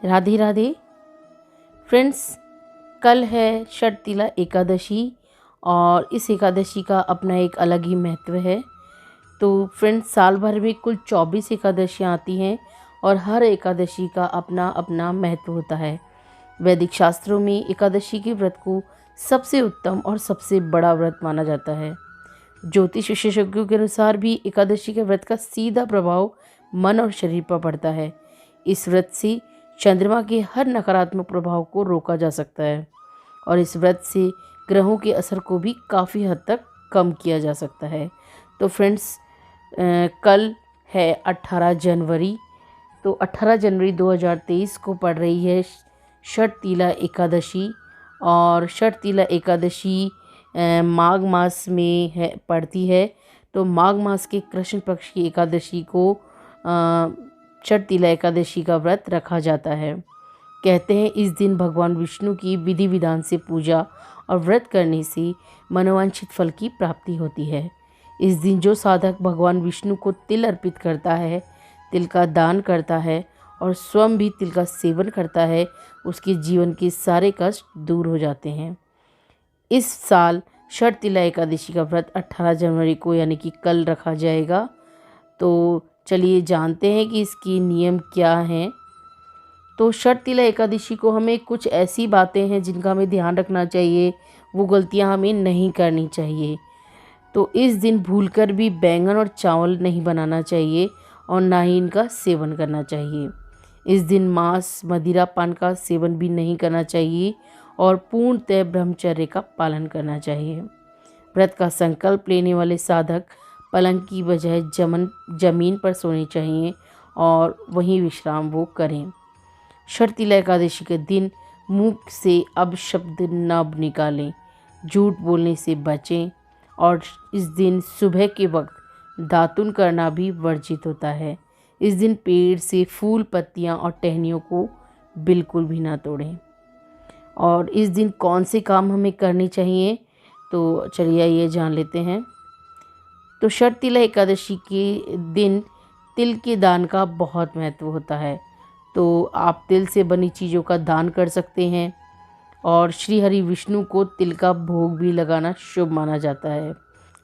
Radhe Radhe friends, कल है षटतिला एकादशी और इस एकादशी का अपना एक अलग ही महत्व है। तो फ्रेंड्स, साल भर में कुल 24 एकादशियाँ आती हैं और हर एकादशी का अपना अपना महत्व होता है। वैदिक शास्त्रों में एकादशी के व्रत को सबसे उत्तम और सबसे बड़ा व्रत माना जाता है। ज्योतिष विशेषज्ञों के अनुसार भी एकादशी के व्रत का सीधा प्रभाव मन और शरीर पर पड़ता है। इस व्रत से चंद्रमा के हर नकारात्मक प्रभाव को रोका जा सकता है और इस व्रत से ग्रहों के असर को भी काफ़ी हद तक कम किया जा सकता है। तो फ्रेंड्स, कल है 18 जनवरी। तो 18 जनवरी 2023 को पड़ रही है षटतिला एकादशी और षटतिला एकादशी माघ मास में पड़ती है। तो माघ मास के कृष्ण पक्ष की एकादशी को षटतिला एकादशी का व्रत रखा जाता है। कहते हैं इस दिन भगवान विष्णु की विधि विधान से पूजा और व्रत करने से मनोवांछित फल की प्राप्ति होती है। इस दिन जो साधक भगवान विष्णु को तिल अर्पित करता है, तिल का दान करता है और स्वयं भी तिल का सेवन करता है, उसके जीवन के सारे कष्ट दूर हो जाते हैं। इस साल षटतिला एकादशी का व्रत 18 जनवरी को यानी कि कल रखा जाएगा। तो चलिए जानते हैं कि इसकी नियम क्या हैं। तो षटतिला एकादशी को हमें कुछ ऐसी बातें हैं जिनका हमें ध्यान रखना चाहिए, वो गलतियां हमें नहीं करनी चाहिए। तो इस दिन भूलकर भी बैंगन और चावल नहीं बनाना चाहिए और ना ही इनका सेवन करना चाहिए। इस दिन मांस, मदिरा पान का सेवन भी नहीं करना चाहिए और पूर्णतः ब्रह्मचर्य का पालन करना चाहिए। व्रत का संकल्प लेने वाले साधक पलंग की बजाय जमीन पर सोने चाहिए और वहीं विश्राम वो करें। षटतिला एकादशी के दिन मुंह से अपशब्द न निकालें, झूठ बोलने से बचें और इस दिन सुबह के वक्त दातुन करना भी वर्जित होता है। इस दिन पेड़ से फूल, पत्तियां और टहनियों को बिल्कुल भी ना तोड़ें। और इस दिन कौन से काम हमें करने चाहिए, तो चलिए ये जान लेते हैं। तो षटतिला एकादशी के दिन तिल के दान का बहुत महत्व होता है। तो आप तिल से बनी चीज़ों का दान कर सकते हैं और श्री हरि विष्णु को तिल का भोग भी लगाना शुभ माना जाता है।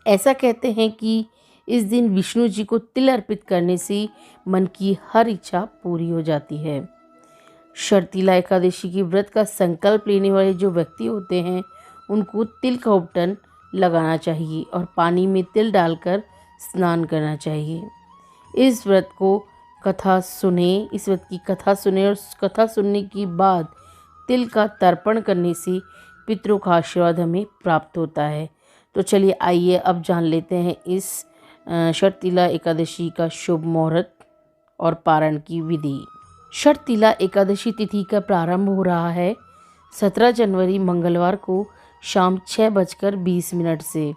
ऐसा कहते हैं कि इस दिन विष्णु जी को तिल अर्पित करने से मन की हर इच्छा पूरी हो जाती है। षटतिला एकादशी के व्रत का संकल्प लेने वाले जो व्यक्ति होते हैं उनको तिल का उपटन लगाना चाहिए और पानी में तिल डालकर स्नान करना चाहिए। इस व्रत की कथा सुने और कथा सुनने के बाद तिल का तर्पण करने से पितरों का आशीर्वाद हमें प्राप्त होता है। तो चलिए आइए अब जान लेते हैं इस षटतिला एकादशी का शुभ मुहूर्त और पारण की विधि। षटतिला एकादशी तिथि का प्रारंभ हो रहा है 17 जनवरी मंगलवार को शाम 6:20 से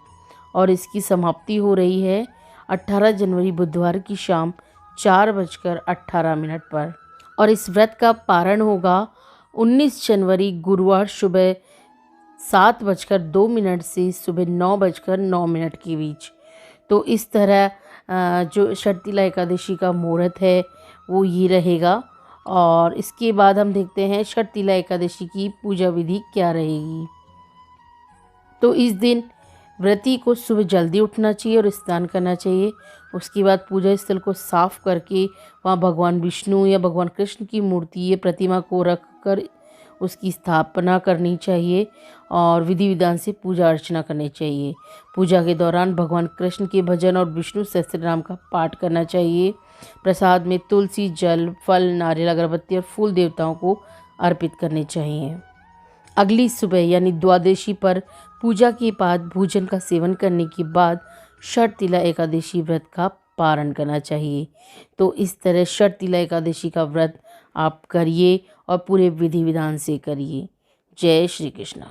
और इसकी समाप्ति हो रही है 18 जनवरी बुधवार की शाम 4:18 पर और इस व्रत का पारण होगा 19 जनवरी गुरुवार सुबह 7:02 से सुबह 9:09 के बीच। तो इस तरह जो षटतिला एकादशी का मुहूर्त है वो ये रहेगा और इसके बाद हम देखते हैं षटतिला एकादशी की पूजा विधि क्या रहेगी। तो इस दिन व्रती को सुबह जल्दी उठना चाहिए और स्नान करना चाहिए। उसके बाद पूजा स्थल को साफ करके वहाँ भगवान विष्णु या भगवान कृष्ण की मूर्ति या प्रतिमा को रख कर उसकी स्थापना करनी चाहिए और विधि विधान से पूजा अर्चना करनी चाहिए। पूजा के दौरान भगवान कृष्ण के भजन और विष्णु सहस्त्रनाम का पाठ करना चाहिए। प्रसाद में तुलसी, जल, फल, नारियल, अगरबत्ती और फूल देवताओं को अर्पित करने चाहिए। अगली सुबह यानी द्वादशी पर पूजा के बाद भोजन का सेवन करने के बाद षटतिला एकादशी व्रत का पारण करना चाहिए। तो इस तरह षटतिला एकादशी का व्रत आप करिए और पूरे विधि विधान से करिए। जय श्री कृष्ण।